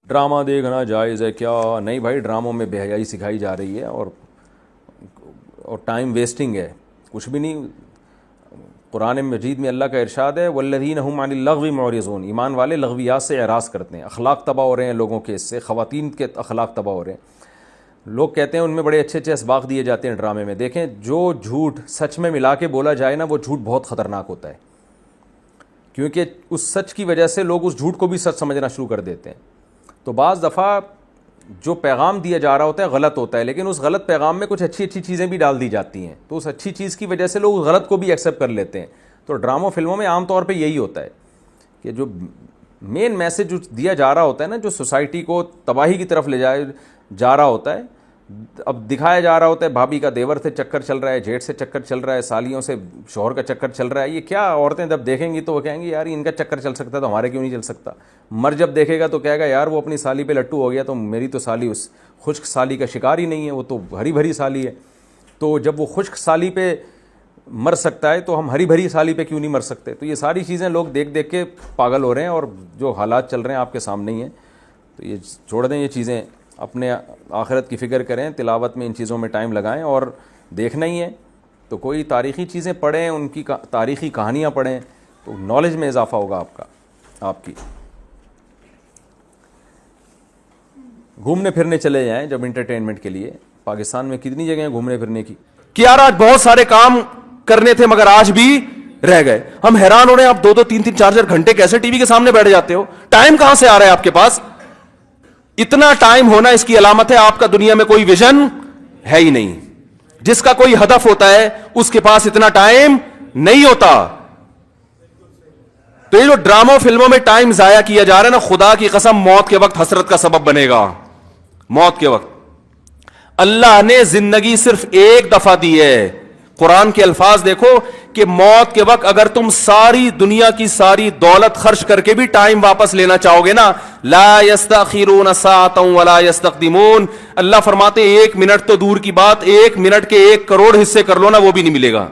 Drama دیکھنا جائز ہے کیا؟ نہیں بھائی، ڈراموں میں بے حیائی سکھائی جا رہی ہے اور ٹائم ویسٹنگ ہے، کچھ بھی نہیں۔ قرآن مجید میں اللہ کا ارشاد ہے والذین هم عن اللغو معرضون، ایمان والے لغویات سے اعراض کرتے ہیں۔ اخلاق تباہ ہو رہے ہیں لوگوں کے، اس سے خواتین کے اخلاق تباہ ہو رہے ہیں۔ لوگ کہتے ہیں ان میں بڑے اچھے اچھے اسباق دیے جاتے ہیں ڈرامے میں۔ دیکھیں، جو جھوٹ سچ میں ملا کے بولا جائے نا، وہ جھوٹ بہت خطرناک ہوتا ہے، کیونکہ اس سچ کی وجہ سے لوگ اس جھوٹ کو بھی سچ سمجھنا شروع کر دیتے ہیں۔ تو بعض دفعہ جو پیغام دیا جا رہا ہوتا ہے غلط ہوتا ہے، لیکن اس غلط پیغام میں کچھ اچھی اچھی چیزیں بھی ڈال دی جاتی ہیں، تو اس اچھی چیز کی وجہ سے لوگ اس غلط کو بھی ایکسیپٹ کر لیتے ہیں۔ تو ڈراموں فلموں میں عام طور پہ یہی ہوتا ہے کہ جو مین میسج جو دیا جا رہا ہوتا ہے نا، جو سوسائٹی کو تباہی کی طرف لے جا رہا ہوتا ہے، اب دکھایا جا رہا ہوتا ہے بھابھی کا دیور سے چکر چل رہا ہے، جیٹھ سے چکر چل رہا ہے، سالیوں سے شوہر کا چکر چل رہا ہے۔ یہ کیا عورتیں جب دیکھیں گی تو وہ کہیں گی یار ان کا چکر چل سکتا ہے تو ہمارے کیوں نہیں چل سکتا۔ مرد جب دیکھے گا تو کہے گا یار وہ اپنی سالی پہ لٹو ہو گیا تو میری تو سالی اس خشک سالی کا شکار ہی نہیں ہے، وہ تو ہری بھری سالی ہے۔ تو جب وہ خشک سالی پہ مر سکتا ہے تو ہم ہری بھری سالی پہ کیوں نہیں مر سکتے؟ تو یہ ساری چیزیں لوگ دیکھ دیکھ کے پاگل ہو رہے ہیں، اور جو حالات چل رہے ہیں آپ کے سامنے ہی ہیں۔ تو یہ چھوڑ دیں یہ چیزیں، اپنے آخرت کی فکر کریں، تلاوت میں ان چیزوں میں ٹائم لگائیں، اور دیکھنا ہی ہے تو کوئی تاریخی چیزیں پڑھیں، ان کی تاریخی کہانیاں پڑھیں، تو نالج میں اضافہ ہوگا آپ کی۔ گھومنے پھرنے چلے جائیں جب انٹرٹینمنٹ کے لیے، پاکستان میں کتنی جگہیں گھومنے پھرنے کی کہ یار آج بہت سارے کام کرنے تھے مگر آج بھی رہ گئے۔ ہم حیران ہو رہے ہیں، آپ 2 3 4 گھنٹے کیسے ٹی وی کے سامنے بیٹھ جاتے ہو؟ ٹائم کہاں سے آ رہا ہے آپ کے پاس؟ اتنا ٹائم ہونا اس کی علامت ہے آپ کا دنیا میں کوئی ویژن ہے ہی نہیں۔ جس کا کوئی ہدف ہوتا ہے اس کے پاس اتنا ٹائم نہیں ہوتا۔ تو یہ جو ڈراموں فلموں میں ٹائم ضائع کیا جا رہا ہے نا، خدا کی قسم موت کے وقت حسرت کا سبب بنے گا۔ موت کے وقت اللہ نے زندگی صرف ایک دفعہ دی ہے۔ قرآن کے الفاظ دیکھو کہ موت کے وقت اگر تم ساری دنیا کی ساری دولت خرچ کر کے بھی ٹائم واپس لینا چاہو گے نا، لا یستأخرون ساعۃ ولا یستقدمون، اللہ فرماتے 1 منٹ تو دور کی بات، 1 منٹ کے 1 کروڑ حصے کر لو نا، وہ بھی نہیں ملے گا۔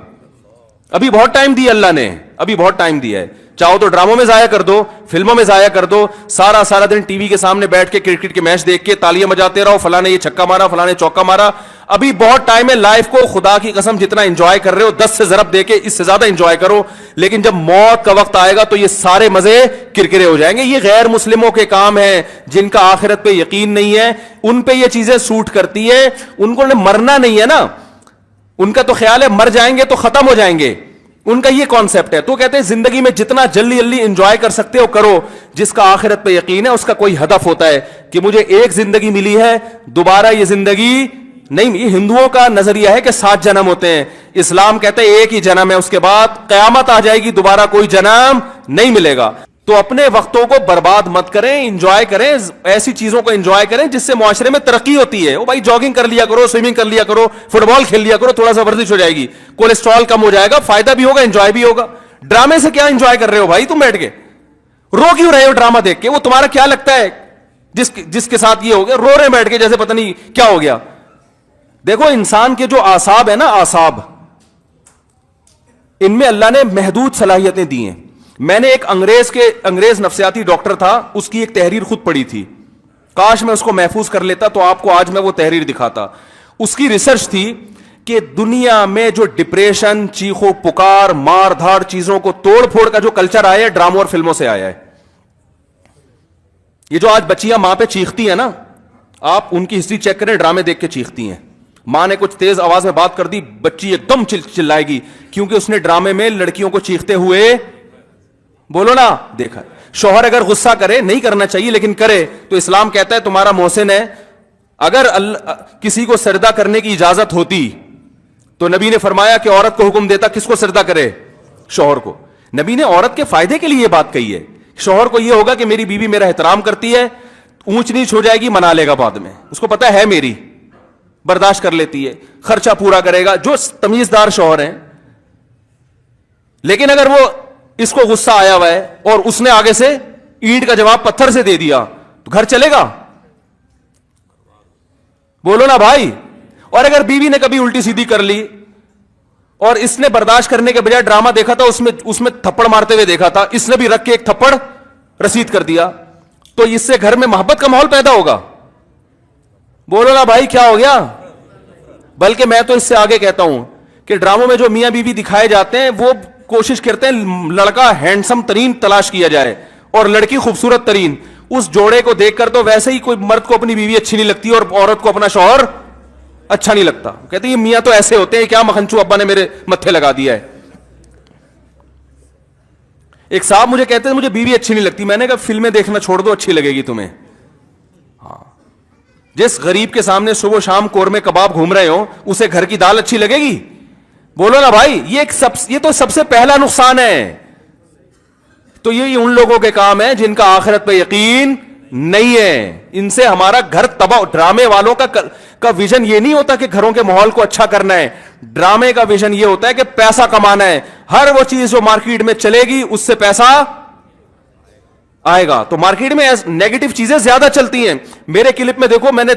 ابھی بہت ٹائم دیا اللہ نے، ابھی بہت ٹائم دیا ہے۔ چاہو تو ڈراموں میں ضائع کر دو، فلموں میں ضائع کر دو، سارا دن ٹی وی کے سامنے بیٹھ کے کرکٹ کے میچ دیکھ کے تالیاں بجاتے رہو، فلاں نے یہ چھکا مارا، فلاں نے چوکا مارا۔ ابھی بہت ٹائم ہے، لائف کو خدا کی قسم جتنا انجوائے کر رہے ہو 10 سے ضرب دے کے اس سے زیادہ انجوائے کرو، لیکن جب موت کا وقت آئے گا تو یہ سارے مزے کرکرے ہو جائیں گے۔ یہ غیر مسلموں کے کام ہیں، جن کا آخرت پہ یقین نہیں ہے، ان پہ یہ چیزیں سوٹ کرتی ہے۔ ان کو مرنا نہیں ہے نا، ان کا تو خیال ہے مر جائیں گے تو ختم ہو جائیں گے، ان کا یہ کانسیپٹ ہے۔ تو کہتے ہیں زندگی میں جتنا جلدی انجوائے کر سکتے ہو کرو۔ جس کا آخرت پہ یقین ہے اس کا کوئی ہدف ہوتا ہے کہ مجھے ایک زندگی ملی ہے، دوبارہ یہ زندگی نہیں۔ یہ ہندوؤں کا نظریہ ہے کہ 7 جنم ہوتے ہیں، اسلام کہتے ہیں ایک ہی جنم ہے، اس کے بعد قیامت آ جائے گی، دوبارہ کوئی جنم نہیں ملے گا۔ تو اپنے وقتوں کو برباد مت کریں، انجوائے کریں، ایسی چیزوں کو انجوائے کریں جس سے معاشرے میں ترقی ہوتی ہے۔ وہ بھائی جاگنگ کر لیا کرو، سوئمنگ کر لیا کرو، فٹ بال کھیل لیا کرو، تھوڑا سا ورزش ہو جائے گی، کولیسٹرول کم ہو جائے گا، فائدہ بھی ہوگا، انجوائے بھی ہوگا۔ ڈرامے سے کیا انجوائے کر رہے ہو بھائی؟ تم بیٹھ کے رو کیوں رہے ہو ڈرامہ دیکھ کے؟ وہ تمہارا کیا لگتا ہے جس کے ساتھ یہ ہو گیا؟ رو رہے بیٹھ کے جیسے پتہ نہیں کیا ہو گیا۔ دیکھو انسان کے جو اعصاب ہے نا، اعصاب، ان میں اللہ نے محدود صلاحیتیں دی ہیں۔ میں نے ایک انگریز نفسیاتی ڈاکٹر تھا، اس کی ایک تحریر خود پڑھی تھی، کاش میں اس کو محفوظ کر لیتا تو آپ کو آج میں وہ تحریر دکھاتا۔ اس کی ریسرچ تھی کہ دنیا میں جو ڈپریشن، چیخو پکار، مار دھاڑ، چیزوں کو توڑ پھوڑ کا جو کلچر آیا ہے ڈراموں اور فلموں سے آیا ہے۔ یہ جو آج بچیاں ماں پہ چیختی ہیں نا، آپ ان کی ہسٹری چیک کریں، ڈرامے دیکھ کے چیختی ہیں۔ ماں نے کچھ تیز آواز میں بات کر دی، بچی ایک دم چلائے گی، کیونکہ اس نے ڈرامے میں لڑکیوں کو چیختے ہوئے، بولو نا، دیکھا۔ شوہر اگر غصہ کرے، نہیں کرنا چاہیے لیکن کرے، تو اسلام کہتا ہے تمہارا محسن ہے۔ اگر کسی کو سجدہ کرنے کی اجازت ہوتی تو نبی نے فرمایا کہ عورت کو حکم دیتا کس کو سجدہ کرے؟ شوہر کو۔ نبی نے عورت کے فائدے کے لیے یہ بات کہی ہے۔ شوہر کو یہ ہوگا کہ میری بیوی میرا احترام کرتی ہے، اونچ نیچ ہو جائے گی منا لے گا بعد میں، اس کو پتا ہے میری، برداشت کر لیتی ہے، خرچہ پورا کرے گا، جو تمیزدار شوہر ہیں۔ لیکن اگر وہ اس کو غصہ آیا ہوا ہے اور اس نے آگے سے اینٹ کا جواب پتھر سے دے دیا تو گھر چلے گا؟ بولو نا بھائی۔ اور اگر بیوی نے کبھی الٹی سیدھی کر لی اور اس نے برداشت کرنے کے بجائے ڈرامہ دیکھا تھا، اس میں تھپڑ مارتے ہوئے دیکھا تھا، اس نے بھی رکھ کے ایک تھپڑ رسید کر دیا، تو اس سے گھر میں محبت کا ماحول پیدا ہوگا. بولو نا بھائی کیا ہو گیا. بلکہ میں تو اس سے آگے کہتا ہوں کہ ڈراموں میں جو میاں بیوی دکھائے جاتے ہیں وہ کوشش کرتے ہیں لڑکا ہینڈسم ترین تلاش کیا جائے اور لڑکی خوبصورت ترین. اس جوڑے کو دیکھ کر تو ویسے ہی کوئی مرد کو اپنی بیوی اچھی نہیں لگتی اور عورت کو اپنا شوہر اچھا نہیں لگتا. کہتے ہیں یہ میاں تو ایسے ہوتے ہیں, کیا مکھنچو ابا نے میرے متھے لگا دیا ہے. ایک صاحب مجھے کہتے ہیں مجھے بیوی اچھی نہیں لگتی. میں نے کہا فلمیں دیکھنا چھوڑ دو, اچھی لگے گی تمہیں. ہاں, جس غریب کے سامنے صبح شام قورمے کباب گھوم رہے ہو اسے گھر کی دال اچھی لگے گی؟ بولو نا بھائی. یہ تو سب سے پہلا نقصان ہے. تو یہ ان لوگوں کے کام ہے جن کا آخرت پہ یقین نہیں ہے. ان سے ہمارا گھر تباہ. ڈرامے والوں کا ویژن یہ نہیں ہوتا کہ گھروں کے ماحول کو اچھا کرنا ہے. ڈرامے کا ویژن یہ ہوتا ہے کہ پیسہ کمانا ہے. ہر وہ چیز جو مارکیٹ میں چلے گی اس سے پیسہ آئے گا. تو مارکیٹ میں نیگیٹو چیزیں زیادہ چلتی ہیں. میرے کلپ میں دیکھو, میں نے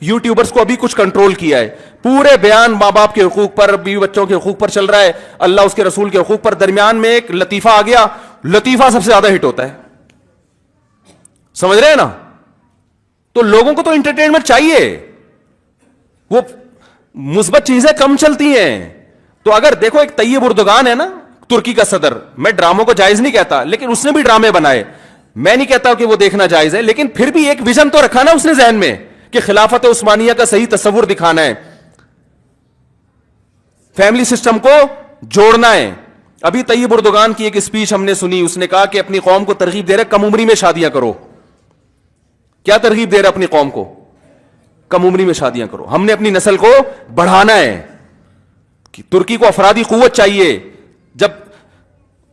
یوٹیوبرز کو ابھی کچھ کنٹرول کیا ہے. پورے بیان ماں باپ کے حقوق پر, بیوی بچوں کے حقوق پر چل رہا ہے, اللہ اس کے رسول کے حقوق پر. درمیان میں ایک لطیفہ آ گیا, لطیفہ سب سے زیادہ ہٹ ہوتا ہے. سمجھ رہے ہیں نا. تو لوگوں کو تو انٹرٹینمنٹ چاہیے, وہ مثبت چیزیں کم چلتی ہیں. تو اگر دیکھو ایک طیب اردگان ہے نا, ترکی کا صدر, میں ڈراموں کو جائز نہیں کہتا لیکن اس نے بھی ڈرامے بنائے. میں نہیں کہتا کہ وہ دیکھنا جائز ہے, لیکن پھر بھی ایک ویژن تو رکھا نا اس نے ذہن میں کہ خلافت عثمانیہ کا صحیح تصور دکھانا ہے, فیملی سسٹم کو جوڑنا ہے. ابھی طیب اردگان کی ایک اسپیچ ہم نے سنی, اس نے کہا کہ اپنی قوم کو ترغیب دے رہے کم عمری میں شادیاں کرو. کیا ترغیب دے رہے اپنی قوم کو؟ کم عمری میں شادیاں کرو. ہم نے اپنی نسل کو بڑھانا ہے. ترکی کو افرادی قوت چاہیے. جب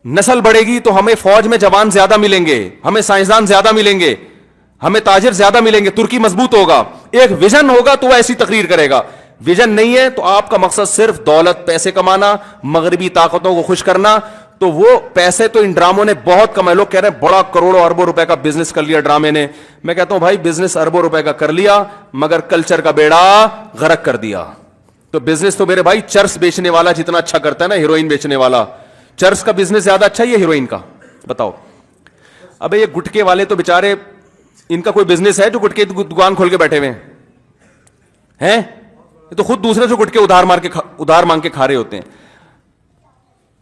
نسل بڑھے گی تو ہمیں فوج میں جوان زیادہ ملیں گے, ہمیں سائنسدان زیادہ ملیں گے, ہمیں تاجر زیادہ ملیں گے. ترکی مضبوط ہوگا. ایک ویژن ہوگا تو وہ ایسی تقریر کرے گا. ویژن نہیں ہے تو آپ کا مقصد صرف دولت, پیسے کمانا, مغربی طاقتوں کو خوش کرنا, تو وہ پیسے تو ان ڈراموں نے بہت کمائے. لوگ کہہ رہے ہیں بڑا کروڑوں اربوں روپے کا بزنس کر لیا ڈرامے نے. میں کہتا ہوں بھائی بزنس اربوں روپے کا کر لیا مگر کلچر کا بیڑا غرق کر دیا. تو بزنس تو میرے بھائی چرس بیچنے والا جتنا اچھا کرتا ہے نا, ہیروئن بیچنے والا, چرس کا بزنس زیادہ اچھا ہے یا ہیروئن کا؟ بتاؤ. ابے یہ گٹکے والے تو بےچارے, ان کا کوئی بزنس ہے جو گٹکے دکان کھول کے بیٹھے ہوئے ہیں؟ یہ تو خود دوسرے سے گٹکے ادھار مانگ کے کھا رہے ہوتے ہیں.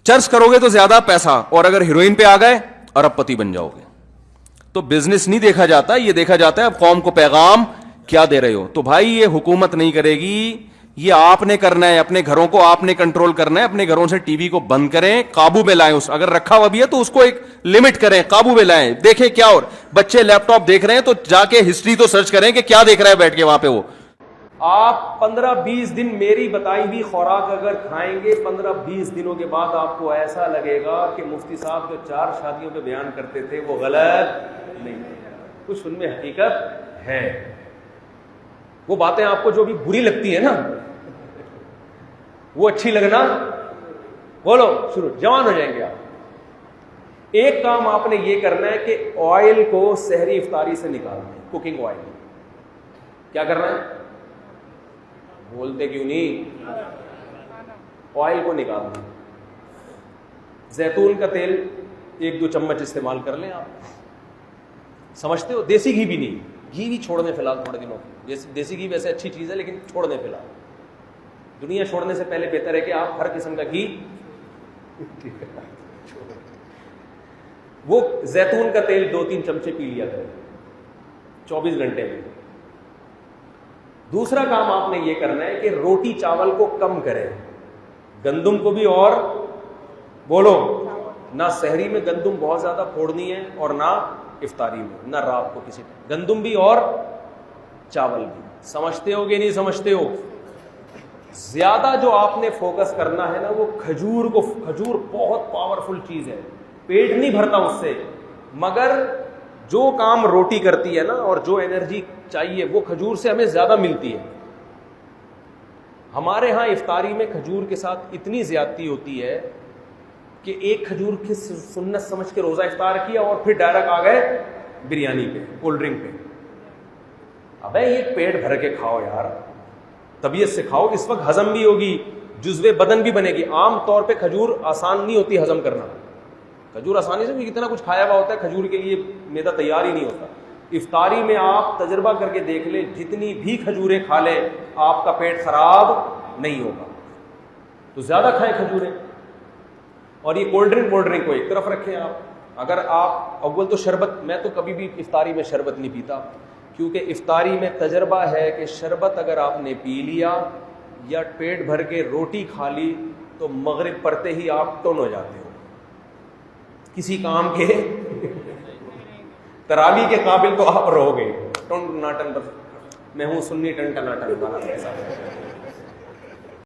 چرس کرو گے تو زیادہ پیسہ, اور اگر ہیروئن پہ آ گئے ارب پتی بن جاؤ گے. تو بزنس نہیں دیکھا جاتا, یہ دیکھا جاتا ہے اب قوم کو پیغام کیا دے رہے ہو. تو بھائی یہ حکومت نہیں کرے گی, یہ آپ نے کرنا ہے. اپنے گھروں کو آپ نے کنٹرول کرنا ہے. اپنے گھروں سے ٹی وی کو بند کریں, قابو میں لائیں. اگر رکھا ہوا بھی ہے تو اس کو ایک لمٹ کریں, قابو میں لائیں. دیکھیں کیا, اور بچے لیپ ٹاپ دیکھ رہے ہیں تو جا کے ہسٹری تو سرچ کریں کہ کیا دیکھ رہا ہے بیٹھ کے وہاں پہ. وہ آپ 15-20 دن میری بتائی ہوئی خوراک اگر کھائیں گے, 15-20 دنوں کے بعد آپ کو ایسا لگے گا کہ مفتی صاحب جو 4 شادیوں پہ بیان کرتے تھے وہ غلط نہیں تھے, کچھ ان میں حقیقت ہے. وہ باتیں آپ کو جو بھی بری لگتی ہے نا وہ اچھی لگنا, بولو شروع, جوان ہو جائیں گے آپ. ایک کام آپ نے یہ کرنا ہے کہ آئل کو سحری افطاری سے نکالنا ہے. کوکنگ آئل کیا کرنا ہے؟ بولتے کیوں نہیں؟ آئل کو نکالنا. زیتون کا تیل 1-2 چمچ استعمال کر لیں آپ. سمجھتے ہو؟ دیسی گھی بھی نہیں, گھی بھی چھوڑنے فی الحال تھوڑے دنوں. دیسی گھی ویسے اچھی چیز ہے لیکن چھوڑنے فی الحال. دنیا چھوڑنے سے پہلے بہتر ہے کہ آپ ہر قسم کا گھی. وہ زیتون کا تیل 2-3 چمچے پی لیا کریں 24 گھنٹے میں. دوسرا کام آپ نے یہ کرنا ہے کہ روٹی چاول کو کم کریں, گندم کو بھی, اور بولو نہ سحری میں گندم بہت زیادہ پھوڑنی ہے اور نہ افطاری میں, نہ رات کو کسی گندم بھی اور چاول بھی. سمجھتے ہو کہ نہیں سمجھتے ہو؟ زیادہ جو آپ نے فوکس کرنا ہے نا وہ کھجور کو. کھجور بہت پاورفل چیز ہے, پیٹ نہیں بھرتا اس سے, مگر جو کام روٹی کرتی ہے نا اور جو انرجی چاہیے وہ کھجور سے ہمیں زیادہ ملتی ہے. ہمارے ہاں افطاری میں کھجور کے ساتھ اتنی زیادتی ہوتی ہے کہ ایک کھجور کی سنت سمجھ کے روزہ افطار کیا اور پھر ڈائریکٹ آ گئے بریانی پہ, کولڈ ڈرنک پہ. ابے یہ پیٹ بھر کے کھاؤ یار, طبیعت سے کھاؤ, اس وقت ہضم بھی ہوگی, جزوے بدن بھی بنے گی. عام طور پہ کھجور آسان نہیں ہوتی ہضم کرنا. کھجور آسانی سے کتنا کچھ کھایا ہوا ہوتا ہے, کھجور کے لیے معدہ تیار ہی نہیں ہوتا. افطاری میں آپ تجربہ کر کے دیکھ لیں، جتنی بھی کھجوریں کھا لیں آپ کا پیٹ خراب نہیں ہوگا، تو زیادہ کھائیں کھجوریں۔ اور یہ کولڈ ڈرنک کو ایک طرف رکھیں آپ، اگر آپ اول تو شربت، میں تو کبھی بھی افطاری میں شربت نہیں پیتا، کیونکہ افطاری میں تجربہ ہے کہ شربت اگر آپ نے پی لیا یا پیٹ بھر کے روٹی کھا لی تو مغرب پڑھتے ہی آپ ٹن ہو جاتے ہو، کسی کام کے تراویح کے قابل تو آپ رہو گے، ٹن ٹناٹن، میں ہوں سنی ٹن ٹناٹن والا۔